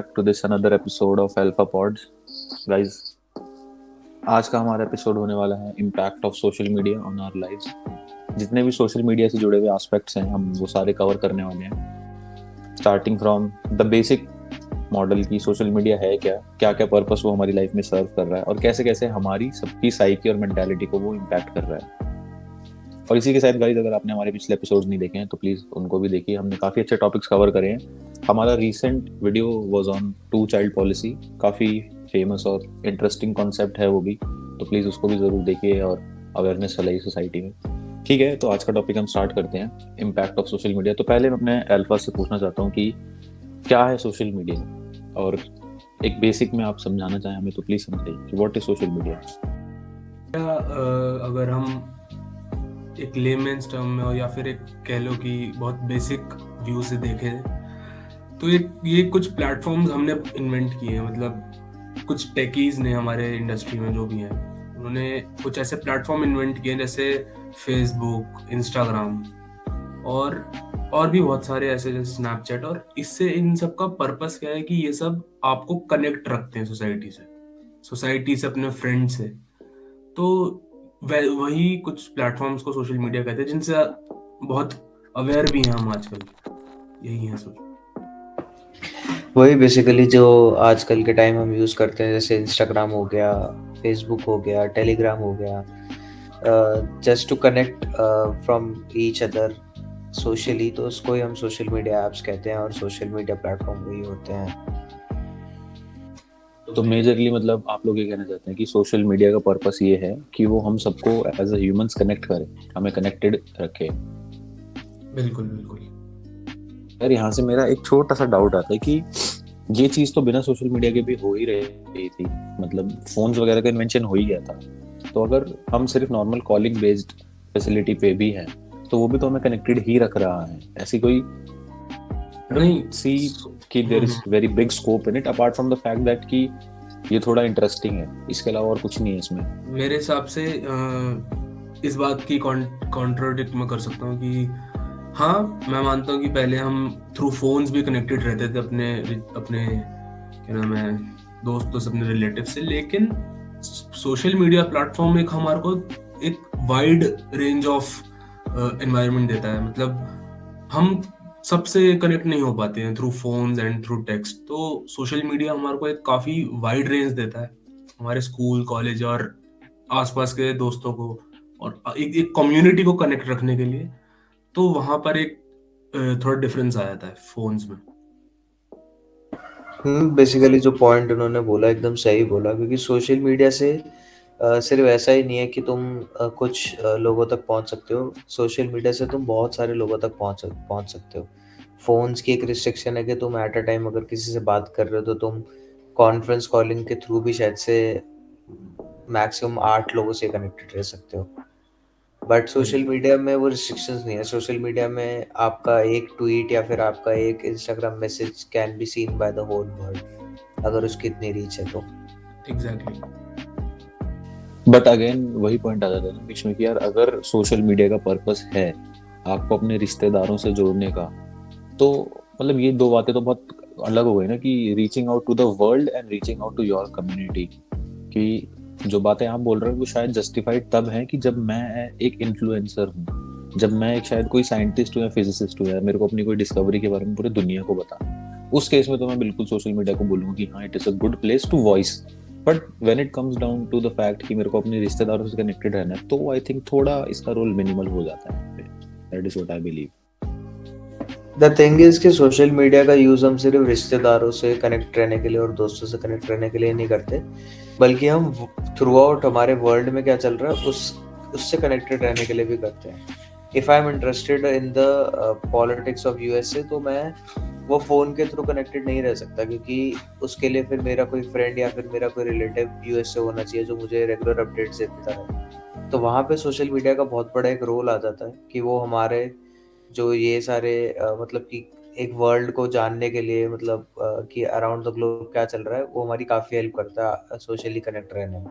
back to this another episode of Alpha Pods. Guys, आज का हमारा एपिसोड होने वाला है impact of social media on our lives. जितने भी सोशल मीडिया से जुड़े हुए एस्पेक्ट्स हैं हम वो सारे कवर करने वाले हैं, starting from the basic model की सोशल मीडिया है क्या, क्या क्या पर्पस वो हमारी लाइफ में सर्व कर रहा है और कैसे कैसे हमारी सबकी साइकी और मेंटालिटी को वो इम्पैक्ट कर रहा है। और इसी के साथ गाइस, अगर आपने हमारे पिछले एपिसोड्स नहीं देखे हैं तो प्लीज उनको भी देखिए। हमने काफी अच्छे टॉपिक्स कवर करे हैं। हमारा recent video was on two child policy, काफी फेमस और इंटरेस्टिंग कॉन्सेप्ट है वो भी, तो प्लीज उसको भी जरूर देखिए और अवेयरनेस फैलाई सोसाइटी में। ठीक है, तो आज का टॉपिक हम स्टार्ट करते हैं, इम्पैक्ट ऑफ सोशल मीडिया। तो पहले मैं अपने अल्फा से पूछना चाहता हूँ कि क्या है सोशल मीडिया, और एक बेसिक में आप समझाना चाहें हमें तो प्लीज समझाइए कि व्हाट इज सोशल मीडिया। अगर हम एक लेमेन्स टर्म में हो या फिर एक कह लो कि बहुत बेसिक व्यू से देखें तो ये कुछ प्लेटफॉर्म्स हमने इन्वेंट किए हैं। मतलब कुछ टेकीज ने हमारे इंडस्ट्री में जो भी हैं उन्होंने कुछ ऐसे प्लेटफॉर्म इन्वेंट किए जैसे फेसबुक, इंस्टाग्राम और भी बहुत सारे ऐसे जैसे स्नैपचैट। और इससे इन सब का पर्पस क्या है कि ये सब आपको कनेक्ट रखते हैं सोसाइटी से अपने फ्रेंड से। तो वही कुछ प्लेटफॉर्म्स को सोशल मीडिया कहते हैं जिनसे बहुत अवेयर भी हैं हम आजकल। यही है सोच। वही बेसिकली जो आजकल के टाइम हम यूज़ करते हैं, जैसे इंस्टाग्राम हो गया, फेसबुक हो गया, टेलीग्राम हो गया, just to connect from each other socially, तो उसको ही हम सोशल मीडिया ऐप्स कहते हैं और सोशल मीडिया प्लेटफॉर्म वही होते हैं। तो मेजरली मतलब आप लोग ये कहना चाहते हैं कि सोशल मीडिया का पर्पस ये है कि वो हम सबको एज अ ह्यूमंस कनेक्ट करे, हमें कनेक्टेड रखे। बिल्कुल बिल्कुल। यार यहाँ से मेरा एक छोटा सा डाउट आता है कि ये चीज तो बिना सोशल मीडिया के भी हो ही रही थी, मतलब फोन्स वगैरह का इन्वेंशन हो ही गया था। तो अगर हम सिर्फ नॉर्मल कॉलिंग बेस्ड फैसिलिटी पे भी हैं तो वो भी तो हमें कनेक्टेड ही रख रहा है। ऐसी कोई नहीं सी कि there is very big scope in it apart from the fact that कि ये थोड़ा इंटरेस्टिंग है, इसके अलावा और कुछ नहीं है इसमें। मेरे हिसाब से इस बात की कॉन्ट्रोडिक्ट मैं कर सकता हूँ कि हाँ, मैं मानता हूँ कि पहले हम थ्रू फोन्स भी कनेक्टेड रहते थे अपने अपने क्या नाम है दोस्तों से, अपने रिलेटिव से। लेकिन सोशल मीडिया प्लेटफॉर्म एक हमारे को एक वाइड रेंज ऑफ एनवायरनमेंट देता है। मतलब हम सबसे कनेक्ट नहीं हो पाते हैं through phones and through text. तो सोशल मीडिया हमारे को एक काफी वाइड रेंज देता है हमारे स्कूल, कॉलेज और आसपास के दोस्तों को, और एक कम्युनिटी को कनेक्ट रखने के लिए। तो वहां पर एक थोड़ा डिफरेंस आ जाता है फोन्स में। बेसिकली जो पॉइंट उन्होंने बोला एकदम सही बोला, क्योंकि सोशल मीडिया से सिर्फ ऐसा ही नहीं है कि तुम कुछ लोगों तक पहुंच सकते हो। सोशल मीडिया से तुम बहुत सारे लोगों तक पहुंच सकते हो। फोन्स की एक रिस्ट्रिक्शन है कि तुम एट अ टाइम अगर किसी से बात कर रहे हो तो तुम कॉन्फ्रेंस कॉलिंग के थ्रू भी शायद से मैक्सिमम 8 लोगों से कनेक्टेड रह सकते हो। बट सोशल मीडिया में वो रिस्ट्रिक्शंस नहीं है। सोशल मीडिया में आपका एक ट्वीट या फिर आपका एक Instagram message can be seen by the whole world, अगर उसकी इतनी रीच है तो। एग्जैक्टली। बट अगेन वही पॉइंट आ जाता है ना बीच में कि यार अगर सोशल मीडिया का पर्पस है आपको अपने रिश्तेदारों से जोड़ने का, तो मतलब ये दो बातें तो बहुत अलग हो गई ना, कि reaching out to the world and reaching out to your community. कि जो बातें आप बोल रहे हो वो शायद जस्टिफाइड तब है कि जब मैं एक इन्फ्लुएंसर हूँ, जब मैं एक शायद कोई साइंटिस्ट हूँ या फिजिसिस्ट हूँ या मेरे को अपनी कोई डिस्कवरी के बारे में पूरी दुनिया को बता। उस केस में तो मैं बिल्कुल सोशल मीडिया को बोलूंगा कि हाँ, it is a good place to voice. But when it comes down to the fact कि मेरे को अपने रिश्तेदारों से कनेक्टेड रहना है, तो आई थिंक थोड़ा इसका रोल मिनिमल हो जाता है। That is what I believe. The thing is कि सोशल मीडिया का यूज हम सिर्फ रिश्तेदारों से कनेक्ट रहने के लिए और दोस्तों से कनेक्ट रहने के लिए नहीं करते, बल्कि हम थ्रू आउट हमारे वर्ल्ड में क्या चल रहा है उससे कनेक्टेड रहने के लिए भी करते हैं। If I am interested in the politics of USA, तो मैं वो फोन के थ्रू कनेक्टेड नहीं रह सकता, क्योंकि उसके लिए फिर मेरा कोई फ्रेंड या फिर मेरा कोई रिलेटिव यूएसए होना चाहिए जो मुझे रेगुलर अपडेट्स देता रहे। तो वहाँ पे सोशल मीडिया का बहुत बड़ा एक रोल आ जाता है कि वो हमारे जो ये सारे मतलब कि एक वर्ल्ड को जानने के लिए, मतलब कि अराउंड द ग्लोब क्या चल रहा है, वो हमारी काफी हेल्प करता है सोशली कनेक्ट रहने में।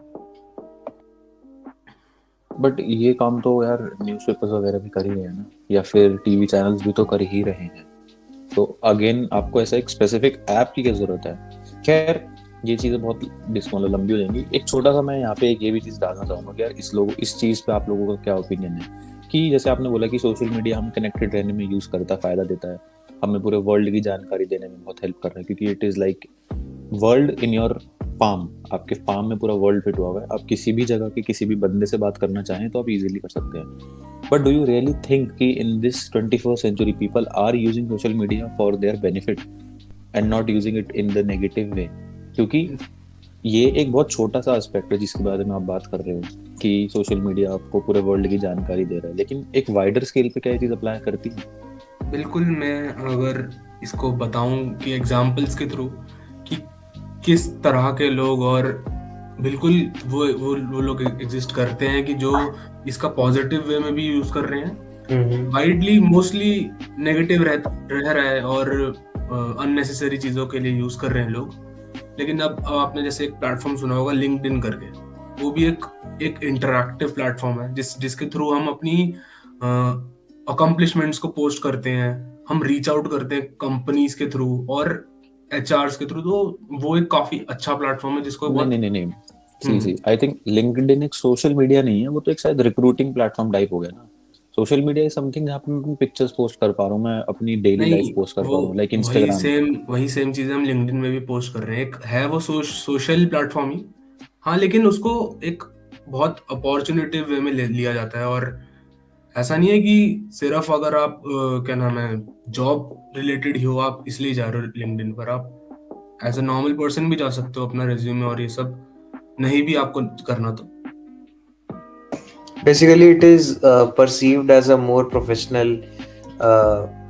बट ये काम तो यार न्यूज़पेपर्स वगैरह भी कर ही रहे हैं ना, या फिर टीवी चैनल्स भी तो कर ही रहे हैं। तो अगेन आपको ऐसा एक स्पेसिफिक ऐप की क्या जरूरत है? खैर ये चीजें बहुत मतलब लंबी हो जाएंगी। एक छोटा सा मैं यहाँ पे एक ये भी चीज डालना चाहूंगा कि यार इस चीज पे आप लोगों का क्या ओपिनियन है कि जैसे आपने बोला कि सोशल मीडिया हम कनेक्टेड रहने में यूज करता है, फायदा देता है, हमें पूरे वर्ल्ड की जानकारी देने में बहुत हेल्प कर रहा है, क्योंकि it is like world in your palm. आपके पाम में पूरा वर्ल्ड फिट हुआ हुआ है। आप किसी भी जगह के किसी भी बंदे से बात करना चाहें तो आप इजीली कर सकते हैं। But do you really think कि in this 21st century people are using social media for their benefit and not using it in the negative way? क्योंकि ये एक बहुत छोटा सा एस्पेक्ट है जिसके बारे में आप बात कर रहे हो कि सोशल मीडिया आपको पूरे वर्ल्ड की जानकारी दे रहा है, लेकिन एक वाइडर स्केल पे क्या ये चीज अप्लाई करती है? बिल्कुल, मैं अगर इसको बताऊं कि एग्जाम्पल्स के थ्रू कि किस तरह के लोग, और बिल्कुल वो लोग एग्जिस्ट करते हैं कि जो इसका पॉजिटिव वे में भी यूज कर रहे हैं, वाइडली मोस्टली नेगेटिव रह रहा है और अननेसेसरी चीजों के लिए यूज कर रहे हैं लोग। लेकिन अब आपने जैसे एक प्लेटफॉर्म सुना होगा लिंक्डइन करके, वो भी एक इंटरैक्टिव प्लेटफॉर्म है जिसके थ्रू हम अपनी अकम्पलिशमेंट्स को पोस्ट करते हैं, हम रीच आउट करते हैं कंपनीज के थ्रू और एचआरस के थ्रू। तो वो एक काफी अच्छा प्लेटफॉर्म है जिसको नहीं बहुत नहीं नहीं नहीं, सी आई थिंक लिंक्डइन एक सोशल मीडिया नहीं है, वो तो एक शायद रिक्रूटिंग प्लेटफॉर्म टाइप हो गया ना। सोशल मीडिया इज समथिंग जहाँ पे मैं पिक्चर्स पोस्ट कर पा रहा हूँ, मैं अपनी डेली लाइफ नहीं, पोस्ट कर पा वो रहा हूँ, लाइक वही इंस्टाग्राम। सेम वही सेम चीजें हम लिंक्डइन में भी पोस्ट कर रहे हैं। एक है वो सोशल प्लेटफॉर्म ही, हाँ, लेकिन उसको एक बहुत अपॉर्चुनिटी वे में लिया जाता है। और ऐसा नहीं है कि सिर्फ अगर आप क्या नाम है जॉब रिलेटेड ही हो आप इसलिए जा रहे हो लिंक्डइन पर, आप एज अ नॉर्मल पर्सन भी जा सकते हो अपना रिज्यूमे और ये सब नहीं भी आपको करना तो। Basically, it is perceived as a more professional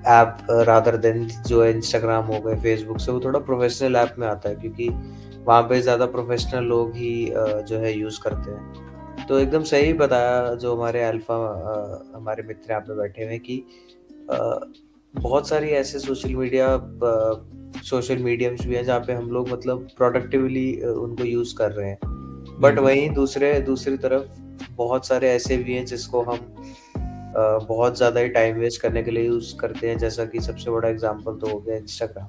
app rather than जो है इंस्टाग्राम हो गए, फेसबुक से वो थोड़ा प्रोफेशनल ऐप में आता है क्योंकि वहाँ पे ज़्यादा प्रोफेशनल लोग ही जो है यूज़ करते हैं। तो एकदम सही बताया जो हमारे अल्फा हमारे मित्र यहाँ पे बैठे हुए हैं कि बहुत सारी ऐसे सोशल मीडियम्स भी हैं जहाँ पे हम लोग मतलब प्रोडक्टिवली उनको यूज़ कर रहे हैं। बट वहीं दूसरी तरफ बहुत सारे ऐसे भी हैं जिसको हम बहुत ज़्यादा ही टाइम वेस्ट करने के लिए यूज़ करते हैं। जैसा कि सबसे बड़ा एग्जांपल तो हो गया इंस्टाग्राम,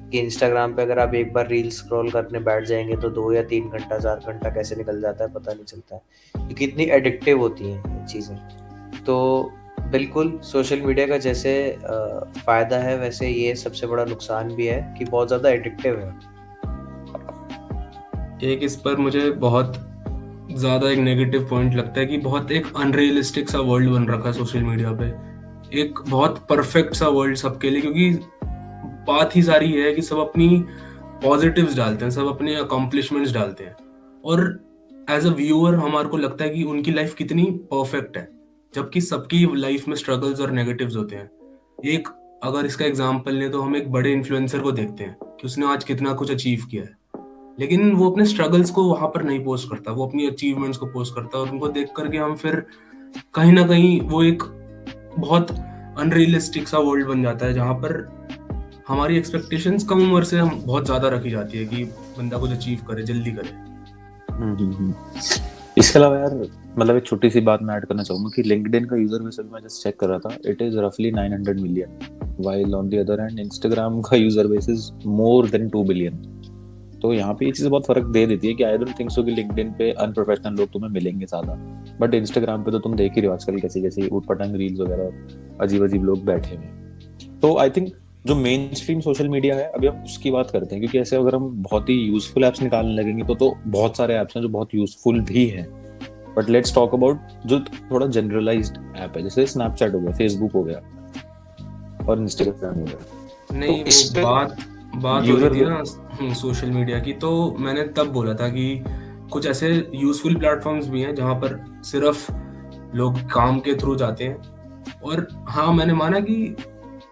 कि इंस्टाग्राम पे अगर आप एक बार रील स्क्रॉल करने बैठ जाएंगे तो 2 या 3 घंटा 4 घंटा कैसे निकल जाता है पता नहीं चलता है, क्योंकि इतनी एडिक्टिव होती हैं ये चीज़ें। तो बिल्कुल सोशल मीडिया का जैसे फ़ायदा है वैसे ये सबसे बड़ा नुकसान भी है कि बहुत ज़्यादा एडिक्टिव है। एक इस पर मुझे बहुत ज्यादा एक नेगेटिव पॉइंट लगता है कि बहुत एक अनरियलिस्टिक सा वर्ल्ड बन रखा है सोशल मीडिया पे, एक बहुत परफेक्ट सा वर्ल्ड सबके लिए। क्योंकि बात ही सारी है कि सब अपनी पॉजिटिव्स डालते हैं, सब अपने अकॉम्प्लिशमेंट्स डालते हैं, और एज अ व्यूअर हमारे को लगता है कि उनकी लाइफ कितनी परफेक्ट है, जबकि सबकी लाइफ में स्ट्रगल्स और नेगेटिव्स होते हैं। एक अगर इसका एग्जांपल लें तो हम एक बड़े इन्फ्लुएंसर को देखते हैं कि उसने आज कितना कुछ अचीव किया है, लेकिन वो अपने स्ट्रगल्स को वहां पर नहीं पोस्ट करता, वो अपनी अचीवमेंट्स को पोस्ट करता है। और उनको देख करके हम फिर कहीं ना कहीं वो एक बहुत अनरियलिस्टिक सा वर्ल्ड बन जाता है जहां पर हमारी एक्सपेक्टेशंस कम उम्र से हम बहुत ज्यादा रखी जाती है कि बंदा कुछ अचीव करे, जल्दी करे। इसके अलावा यार मतलब एक छोटी सी बात मैं ऐड करना चाहूंगा कि लिंक्डइन का यूजर बेस मैं जस्ट चेक कर रहा था, इट इज रफली 900 million, while on the other hand Instagram का user base is more than 2 billion. तो यहाँ पे ये चीज़ बहुत फर्क दे देती है कि आई डोंट थिंक सो कि लिंक्डइन पे अनप्रोफेशनल लोग तुम्हें मिलेंगे ज़्यादा, बट इंस्टाग्राम पे तो तुम देख ही रहे हो आजकल कैसी कैसी ऊटपटांग रील्स वगैरह अजीब अजीब लोग बैठे हुए हैं। तो आई थिंक जो मेन स्ट्रीम सोशल मीडिया है अभी हम उसकी बात करते हैं, क्योंकि ऐसे अगर हम बहुत ही यूजफुल एप्स निकालने लगेंगे तो बहुत सारे एप्स हैं जो बहुत यूजफुल भी हैं। बट लेट्स टॉक अबाउट जो थोड़ा जनरलाइज्ड ऐप है, जैसे स्नैपचैट हो गया, फेसबुक हो गया और इंस्टाग्राम हो गया। नहीं, तो इस वो बात हो रही थी ना सोशल मीडिया की, तो मैंने तब बोला था कि कुछ ऐसे यूजफुल प्लेटफॉर्म्स भी हैं जहां पर सिर्फ लोग काम के थ्रू जाते हैं। और हाँ, मैंने माना कि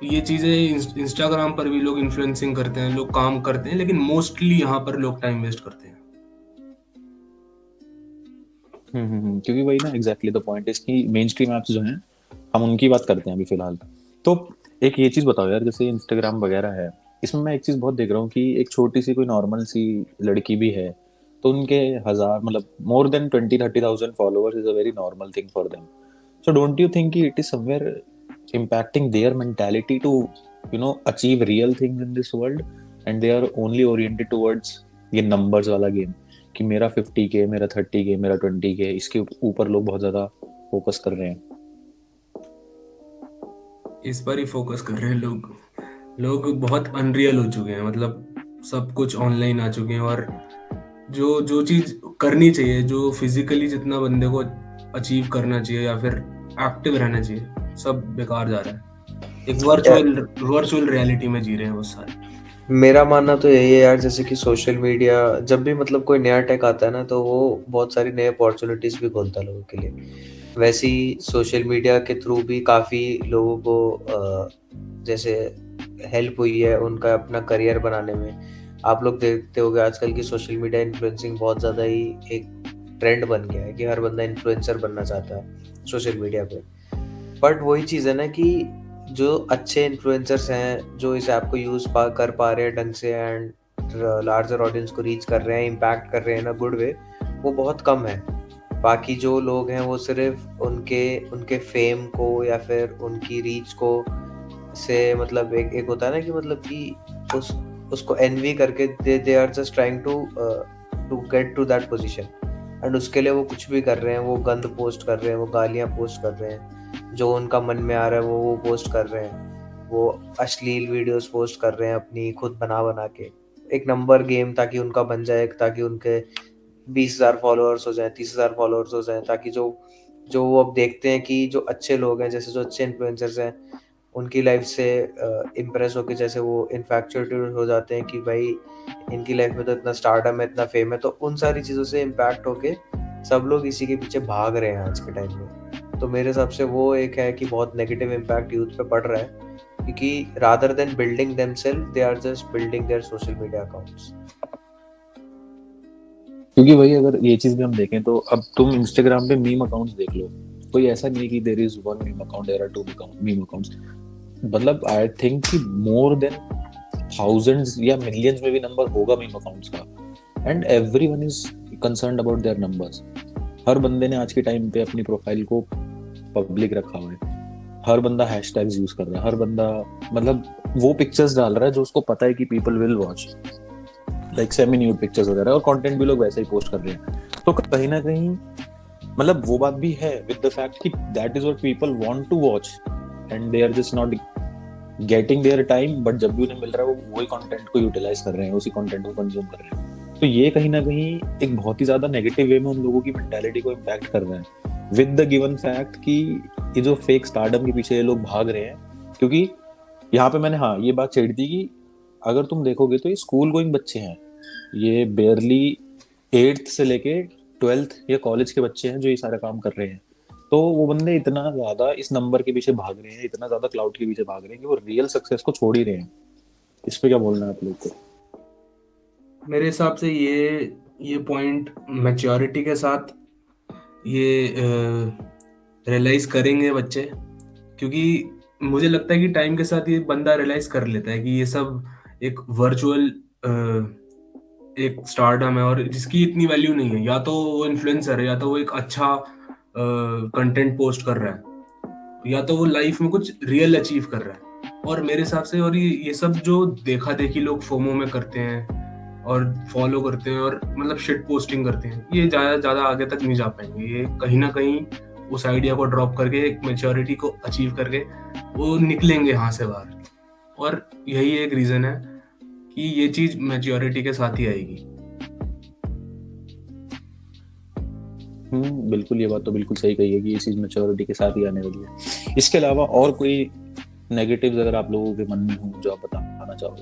ये चीजें इंस्टाग्राम पर भी लोग इन्फ्लुएंसिंग करते हैं, लोग काम करते हैं, लेकिन मोस्टली यहाँ पर लोग टाइम वेस्ट करते हैं। क्योंकि वही ना एग्जैक्टली द पॉइंट इज कि मेन स्ट्रीम एप्स जो हैं हम उनकी बात करते हैं अभी फिलहाल। तो एक ये चीज बताओ यार, जैसे इंस्टाग्राम वगैरह है, इसमें मैं एक चीज बहुत देख रहा हूँ कि एक छोटी सी कोई नॉर्मल सी लड़की भी है तो उनके हजार मतलब more than 20-30,000 followers is a very normal thing for them. So don't you think it is somewhere impacting their mentality to achieve real things in this world, and they are only oriented towards ये numbers वाला game कि मेरा 50K, मेरा 30K, मेरा 20K, इसके ऊपर लोग बहुत ज्यादा फोकस कर रहे हैं। इस पर ही फोकस कर रहे हैं लोग बहुत अनरियल हो चुके हैं, मतलब सब कुछ ऑनलाइन आ चुके हैं, और जो जो चीज करनी चाहिए, जो फिजिकली जितना बंदे को अचीव करना चाहिए या फिर एक्टिव रहना चाहिए, सब बेकार जा रहा है। एक वर्चुअल रियलिटी में जी रहे हैं वो सारे। मेरा मानना तो यही है यार, जैसे कि सोशल मीडिया जब भी मतलब कोई नया टेक आता है ना, तो वो बहुत सारी नई अपॉर्चुनिटीज भी खोलता है लोगों के लिए। वैसे ही सोशल मीडिया के थ्रू भी काफ़ी लोगों को जैसे हेल्प हुई है उनका अपना करियर बनाने में। आप लोग देखते होंगे आजकल की सोशल मीडिया इन्फ्लुएंसिंग बहुत ज़्यादा ही एक ट्रेंड बन गया है कि हर बंदा इन्फ्लुएंसर बनना चाहता है सोशल मीडिया पे। बट वही चीज़ है ना कि जो अच्छे इन्फ्लुएंसर्स हैं, जो इस ऐप को यूज़ कर पा रहे हैं ढंग से एंड लार्जर ऑडियंस को रीच कर रहे हैं, इम्पैक्ट कर रहे हैं ना गुड वे, वो बहुत कम है। बाकी जो लोग हैं वो सिर्फ उनके फेम को या फिर उनकी रीच को से मतलब एक होता है ना कि मतलब कि उसको एनवी करके they are just trying to get to that position, and उसके लिए वो कुछ भी कर रहे हैं। वो गंद पोस्ट कर रहे हैं, वो गालियाँ पोस्ट कर रहे हैं, जो उनका मन में आ रहा है वो पोस्ट कर रहे हैं। वो अश्लील वीडियोस पोस्ट कर रहे हैं अपनी खुद बना के, एक नंबर गेम, ताकि उनका बन जाए, ताकि उनके 20,000 फॉलोअर्स हो जाए, 30,000 फॉलोअर्स हो जाए, ताकि जो वो अब देखते हैं कि जो अच्छे लोग हैं, जैसे जो अच्छे इन्फ्लुएंसर्स हैं, उनकी लाइफ से इम्प्रेस होकर जैसे वो इन्फैक्चुएटेड हो जाते हैं कि भाई इनकी लाइफ में तो इतना स्टारडम है, इतना फेम है, तो उन सारी चीज़ों से इम्पैक्ट होके सब लोग इसी के पीछे भाग रहे हैं आज के टाइम में। तो मेरे हिसाब से वो एक है कि बहुत नेगेटिव इम्पैक्ट यूथ पे पड़ रहा है, क्योंकि rather than building themselves they are just building their social media accounts. क्योंकि वही अगर ये चीज भी हम देखें तो अब तुम इंस्टाग्राम पे मीम अकाउंट्स देख लो, कोई ऐसा नहीं है कि there is one meme account, there are two meme accounts. मतलब आई थिंक कि मोर देन थाउजेंड्स या मिलियंस में भी नंबर होगा मीम अकाउंट्स का, and everyone is concerned about their numbers. हर बंदे ने आज के टाइम पे अपनी प्रोफाइल को पब्लिक रखा हुआ है, हर बंदा हैशटैग्स यूज कर रहा है, हर बंदा मतलब वो पिक्चर्स डाल रहा है जो उसको पता है कि people will watch, like semi nude pictures वगैरह, और कंटेंट भी लोग वैसे ही पोस्ट कर रहे हैं। तो कहीं ना कहीं मतलब वो बात भी है विद द फैक्ट कि that is what people want to watch and they are just not getting their time, but जब भी उन्हें मिल रहा है वो वही कंटेंट को यूटिलाइज कर रहे हैं, उसी कंटेंट को कंज्यूम कर रहे हैं। तो ये कहीं ना कहीं एक बहुत ही ज्यादा नेगेटिव वे में उन लोगों की मेंटालिटी को इम्पैक्ट कर रहा है, विद द गिवन फैक्ट कि ये जो फेक स्टारडम के पीछे ये लोग भाग रहे हैं। क्योंकि यहाँ पे मैंने ये बात छेड़ी थी कि अगर तुम देखोगे तो ये स्कूल गोइंग बच्चे हैं, ये बेयरली 8th से लेके 12th या कॉलेज के बच्चे हैं जो ये सारा काम कर रहे हैं। तो वो बंदे इतना ज्यादा इस नंबर के पीछे भाग रहे हैं, इतना ज्यादा क्लाउड के पीछे भाग रहे हैं कि वो रियल सक्सेस को छोड़ ही रहे हैं। इस पे क्या बोलना है आप लोग को? मेरे हिसाब से ये पॉइंट मैच्योरिटी के साथ ये रियलाइज करेंगे बच्चे, क्योंकि मुझे लगता है कि टाइम के साथ ये बंदा रियलाइज कर लेता है कि ये सब एक वर्चुअल एक स्टारडम है और जिसकी इतनी वैल्यू नहीं है। या तो वो इन्फ्लुएंसर है, या तो वो एक अच्छा कंटेंट पोस्ट कर रहा है, या तो वो लाइफ में कुछ रियल अचीव कर रहा है। और मेरे हिसाब से और ये सब जो देखा देखी लोग फोमो में करते हैं और फॉलो करते हैं और मतलब शिट पोस्टिंग करते हैं, ये ज्यादा आगे तक नहीं जा पाएंगे। ये कहीं ना कहीं उस आइडिया को ड्रॉप करके एक मैच्योरिटी को अचीव करके वो निकलेंगे यहाँ से बाहर। और यही एक रीजन है कि ये चीज मैच्योरिटी के साथ ही आएगी। बिल्कुल, ये बात तो बिल्कुल सही कही है कि ये चीज मैच्योरिटी के साथ ही आने वाली है। इसके अलावा और कोई नेगेटिव्स अगर आप लोगों के मन में हो जो आप बताना चाहो?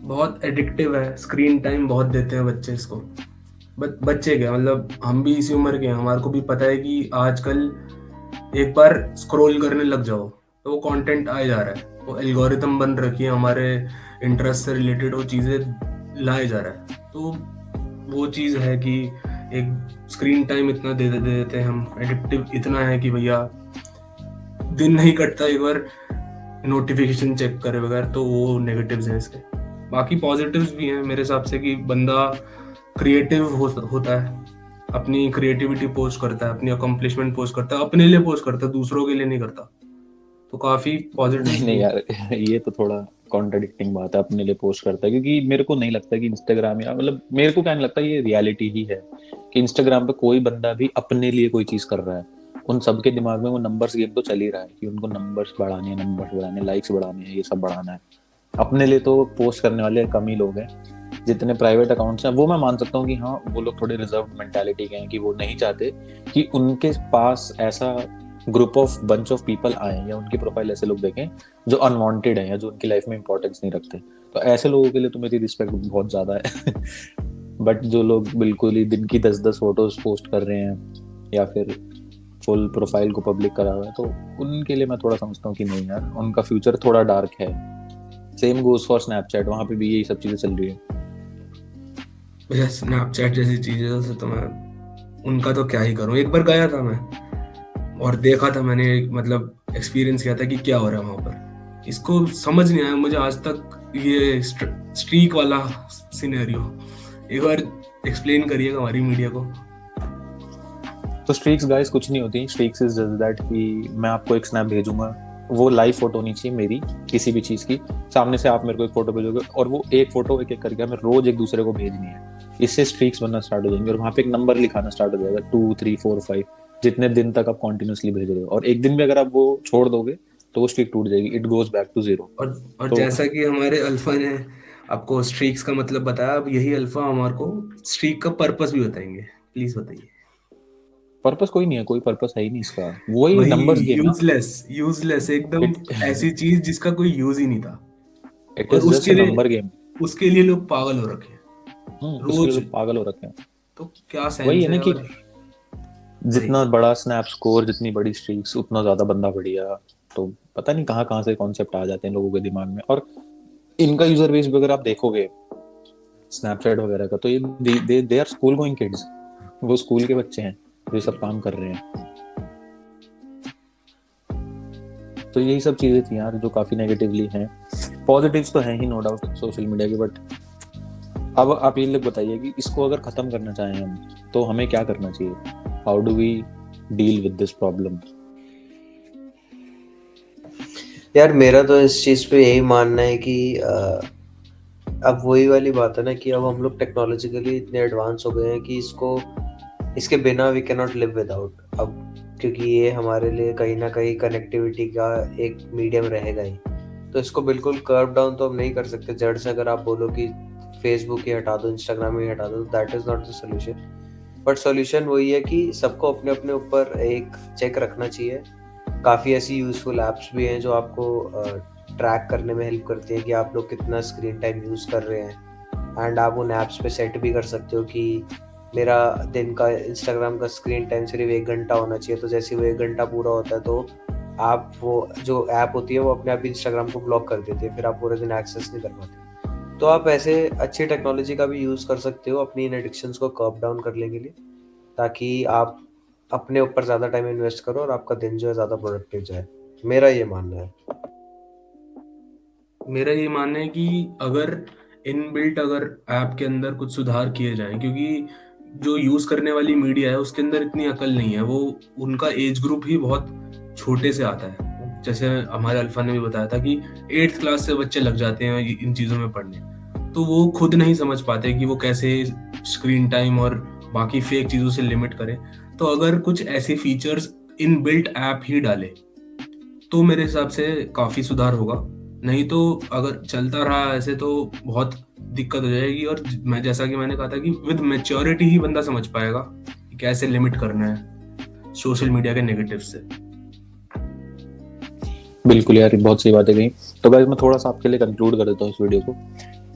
बहुत एडिक्टिव है, स्क्रीन टाइम बहुत देते हैं बच्चे इसको। बच्चे क्या, मतलब हम भी इसी उम्र के हैं, हमारे को भी पता है कि आजकल एक बार स्क्रॉल करने लग जाओ तो वो कंटेंट आ जा रहा है, वो एल्गोरिथम बन रखी है, हमारे इंटरेस्ट से रिलेटेड वो चीज़ें लाए जा रहा है। तो वो चीज़ है कि एक स्क्रीन टाइम इतना दे देते हैं हम, एडिक्टिव इतना है कि भैया दिन नहीं कटता एक बार नोटिफिकेशन चेक करे बगैर। तो वो नेगेटिव्स हैं इसके। बाकी पॉजिटिव्स भी हैं मेरे हिसाब से कि बंदा क्रिएटिव होता है, अपनी क्रिएटिविटी पोस्ट करता है, अपनी अकम्पलिशमेंट पोस्ट करता है, अपने लिए पोस्ट करता है, दूसरों के लिए नहीं करता। तो काफी नहीं पॉजिटिव्स भी नहीं हैं। यार, ये तो थोड़ा कॉन्ट्रडिक्टिंग बात है, अपने लिए पोस्ट करता है, क्योंकि मेरे को नहीं लगता कि इंस्टाग्राम, या मतलब मेरे को क्या नहीं लगता, ये रियलिटी ही है कि इंस्टाग्राम पे कोई बंदा भी अपने लिए कोई चीज कर रहा है, उन सबके दिमाग में वो नंबर्स गेम तो चल ही रहा है कि उनको नंबर्स बढ़ाने, लाइक्स बढ़ाने हैं, ये सब बढ़ाना है। अपने लिए तो पोस्ट करने वाले कम ही लोग हैं। जितने प्राइवेट अकाउंट्स हैं वो मैं मान सकता हूँ कि हाँ, वो लोग थोड़े रिजर्व मेंटालिटी के हैं, कि वो नहीं चाहते कि उनके पास ऐसा group of bunch of people आए, या उनकी प्रोफाइल ऐसे लोग देखें जो अनवांटेड है, या जो उनकी लाइफ में इंपॉर्टेंस नहीं रखते। तो ऐसे लोगों के लिए तो मेरी रिस्पेक्ट बहुत ज्यादा है। बट जो लोग बिल्कुल ही दिन की 10-10 फोटोज पोस्ट कर रहे हैं, या फिर फुल प्रोफाइल को पब्लिक करा हुआ है, तो उनके लिए मैं थोड़ा समझता हूँ कि नहीं यार, उनका फ्यूचर थोड़ा डार्क है। सेम गोज फॉर स्नैपचैट, वहां पे भी यही सब चीजें चल रही है। भैया स्नैपचैट जैसी चीज़ों से तो मैं, उनका तो क्या ही करूँ। एक बार गया था मैं और देखा था मैंने, मतलब एक्सपीरियंस किया था कि क्या हो रहा है वहाँ पर। इसको समझ नहीं आया मुझे आज तक ये स्ट्रीक वाला सिनेरियो। एक बार एक्सप्लेन करिएगा हमारी मीडिया को। तो स्ट्रीक्स गाइस कुछ नहीं होती। स्ट्रीक्स इज जस्ट दैट कि मैं आपको एक स्नैप भेजूंगा, वो लाइव फोटो होनी चाहिए मेरी किसी भी चीज की, सामने से आप मेरे को एक फोटो भेजोगे, और वो एक फोटो एक एक करके हमें रोज एक दूसरे को भेजनी है। इससे स्ट्रीक्स बनना स्टार्ट हो जाएंगे, और वहां पे एक नंबर लिखाना स्टार्ट हो जाएगा, 2 3 4 5, जितने दिन तक आप कॉन्टिन्यूसली भेज रहे हो। और एक दिन में अगर आप वो छोड़ दोगे तो वो स्ट्रीक टूट जाएगी, it goes back to zero. और तो जैसा कि हमारे अल्फा ने आपको स्ट्रीक्स का मतलब बताया, अब यही अल्फा हमारे को स्ट्रीक का पर्पस भी बताएंगे। प्लीज बताइए। पर्पस कोई नहीं है, कोई पर्पस है ही नहीं इसका, वही वही नंबर्स गेम ना। यूजलेस, यूजलेस एकदम, इट ऐसी चीज जिसका कोई यूज ही नहीं था। इट और is just a number game. उसके लिए लोग पागल हो रखे हैं उसके लिए रोज। लोग पागल हो रखे हैं। तो क्या वही सेंस है ना है। कि और वही जितना बड़ा स्नैप स्कोर, जितनी बड़ी स्ट्रीक्स, उतना ज्यादा बंदा बढ़िया। तो पता नहीं कहाँ कहाँ से कॉन्सेप्ट आ जाते हैं लोगों के दिमाग में। और इनका यूजर बेस भी अगर आप देखोगे स्नैपचैट वगैरह का, तो ये they are school going kids. वो स्कूल के बच्चे हैं जो ये सब काम कर रहे हैं। तो यही सब चीजें थी यार जो काफी नेगेटिवली हैं। पॉजिटिव्स तो हैं ही नो डाउट सोशल मीडिया के, बट अब आप ये लोग बताइए कि इसको अगर खत्म करना चाहें हम, तो हमें क्या करना चाहिए? How do we deal with this problem? यार मेरा तो इस चीज पे यही मानना है कि अब वही वाली बात है ना कि अब हम लोग टेक्नोलॉजिकली इतने एडवांस हो गए हैं कि इसके बिना we can not live without. अब क्योंकि ये हमारे लिए कहीं ना कहीं कनेक्टिविटी का एक मीडियम रहेगा ही, तो इसको बिल्कुल कर्व डाउन तो हम नहीं कर सकते जड़ से। अगर आप बोलो कि फेसबुक ही हटा दो, इंस्टाग्राम ही हटा दो, that is not the solution. But solution वही है कि सबको अपने अपने ऊपर एक चेक रखना चाहिए। काफ़ी ऐसी यूज़फुल ऐप्स भी हैं जो आपको ट्रैक करने में हेल्प करती हैं कि आप लोग कितना स्क्रीन टाइम यूज़ कर रहे हैं। एंड आप उन ऐप्स पे सेट भी कर सकते हो कि मेरा दिन का इंस्टाग्राम का स्क्रीन टाइम सिर्फ 1 घंटा होना चाहिए। तो जैसे वो 1 घंटा पूरा होता है तो आप वो जो ऐप होती है वो अपने आप इंस्टाग्राम को ब्लॉक कर देती है, फिर आप पूरे दिन एक्सेस नहीं कर पाते। तो आप ऐसे अच्छी टेक्नोलॉजी का भी यूज़ कर सकते हो अपनी इन एडिक्शंस को कर्ब डाउन करने के लिए, ताकि आप अपने ऊपर ज़्यादा टाइम इन्वेस्ट करो और आपका दिन जो है ज़्यादा प्रोडक्टिव जाए। मेरा ये मानना है। मेरा ये मानना है कि अगर इनबिल्ट अगर ऐप के अंदर कुछ सुधार किए जाएं, क्योंकि जो यूज करने वाली मीडिया है उसके अंदर इतनी अकल नहीं है। वो उनका एज ग्रुप ही बहुत छोटे से आता है। जैसे हमारे अल्फा ने भी बताया था कि 8th क्लास से बच्चे लग जाते हैं इन चीजों में पढ़ने। तो वो खुद नहीं समझ पाते कि वो कैसे स्क्रीन टाइम और बाकी फेक चीजों से लिमिट करें। तो अगर कुछ ऐसे फीचर्स इनबिल्ट ऐप ही डाले तो मेरे हिसाब से काफी सुधार होगा। नहीं तो अगर चलता रहा ऐसे तो बहुत दिक्कत हो जाएगी। और मैं, जैसा कि मैंने कहा था कि विद मैच्योरिटी ही बंदा समझ पाएगा कि कैसे लिमिट करना है सोशल मीडिया के नेगेटिव से। बिल्कुल यार, बहुत सही बातें कही। तो गाइस मैं थोड़ा सा आपके लिए कंक्लूड कर देता हूँ इस वीडियो को।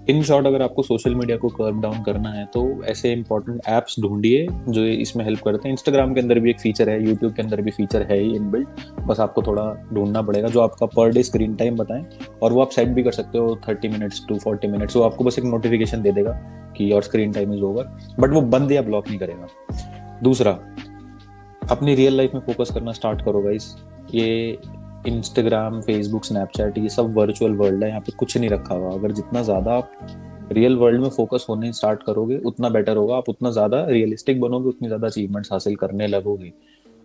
इन शॉर्ट, अगर आपको सोशल मीडिया को कर्व डाउन करना है तो ऐसे इंपॉर्टेंट ऐप्स ढूंढिए जो इसमें हेल्प करते हैं। इंस्टाग्राम के अंदर भी एक फीचर है, यूट्यूब के अंदर भी फीचर है ही इनबिल्ट, बस आपको थोड़ा ढूंढना पड़ेगा जो आपका पर डे स्क्रीन टाइम बताएं। और वो आप सेट भी कर सकते हो 30 मिनट्स टू 40 मिनट्स। वो आपको बस एक नोटिफिकेशन दे देगा कि your screen time is over, but वो बंद या ब्लॉक नहीं करेगा। दूसरा, अपनी रियल लाइफ में फोकस करना स्टार्ट करो गाइस। ये इंस्टाग्राम, फेसबुक, स्नैपचैट, ये सब वर्चुअल वर्ल्ड है, यहाँ पे कुछ नहीं रखा हुआ। अगर जितना ज्यादा आप रियल वर्ल्ड में फोकस होने स्टार्ट करोगे उतना बेटर होगा। आप उतना ज्यादा रियलिस्टिक बनोगे, उतनी ज्यादा अचीवमेंट्स हासिल करने लगोगे।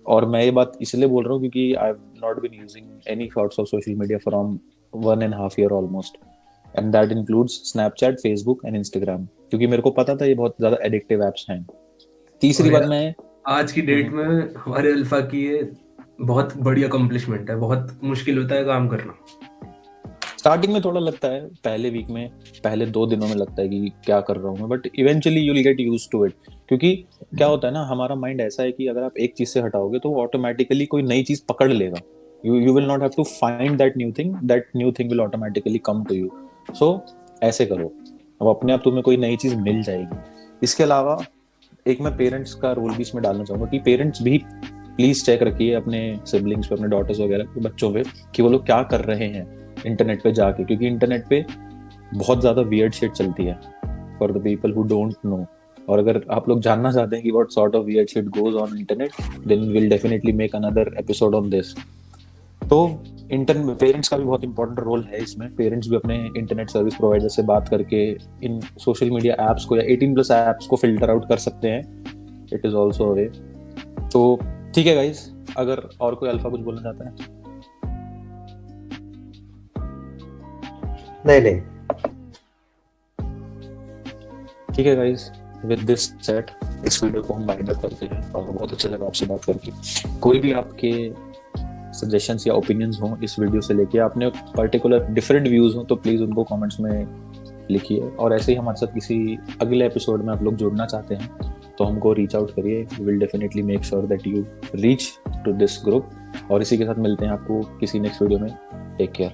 और मैं ये बात इसलिए बोल रहा हूँ क्योंकि I have not been using any sorts of social media from 1.5 year almost, and that includes Snapchat, Facebook and Instagram, क्योंकि मेरे को पता था ये बहुत ज्यादा एडिक्टिव एप्स हैं। तीसरी और बात यार, मैं आज की डेट में हमारे अल्फा की ये बहुत बड़ी अकम्पलिशमेंट है, बहुत मुश्किल होता है काम करना। स्टार्टिंग में थोड़ा लगता है, पहले वीक में, पहले 2 दिनों में लगता है कि क्या कर रहा हूँ मैं, but eventually you will get used to it. क्योंकि क्या होता है ना, हमारा माइंड ऐसा है कि अगर आप एक चीज से हटाओगे तो वो ऑटोमेटिकली कोई नई चीज पकड़ लेगा। You will not have to find that new thing will automatically come to you. So ऐसे करो, अब अपने आप तुम्हें कोई नई चीज मिल जाएगी। इसके अलावा एक मैं पेरेंट्स का रोल भी इसमें डालना चाहूंगा कि पेरेंट्स भी प्लीज चेक रखिए अपने सिबलिंग्स पे, अपने डॉटर्स वगैरह के बच्चों पे, कि वो लोग क्या कर रहे हैं इंटरनेट पे जाके, क्योंकि इंटरनेट पे बहुत ज्यादा वियर्ड शिट चलती है for the people who don't know. और अगर आप लोग जानना चाहते हैं कि what sort of weird shit goes on internet, then will definitely make another episode on this. तो इंटरनेट पेरेंट्स का भी बहुत इंपॉर्टेंट रोल है इसमें। पेरेंट्स भी अपने इंटरनेट सर्विस प्रोवाइडर से बात करके इन सोशल मीडिया एप्स को या 18+ एप्स को फिल्टर आउट कर सकते हैं। इट इज ऑल्सो अ वे। तो ठीक है गाइस, अगर और कोई अल्फा कुछ बोलना चाहता है? नहीं। ठीक है गाइस, विद दिस सेट इस वीडियो को हम वाइंड अप करते हैं, और बहुत अच्छा लगा आपसे बात करके। कोई भी आपके सजेशंस या ओपिनियंस हो इस वीडियो से लेके, आपने पर्टिकुलर डिफरेंट व्यूज हो, तो प्लीज उनको कमेंट्स में लिखिए। और ऐसे ही हमारे साथ किसी अगले एपिसोड में आप लोग जुड़ना चाहते हैं तो हमको रीच आउट करिए। We will definitely make sure that you reach to this group. और इसी के साथ मिलते हैं आपको किसी नेक्स्ट वीडियो में। Take care.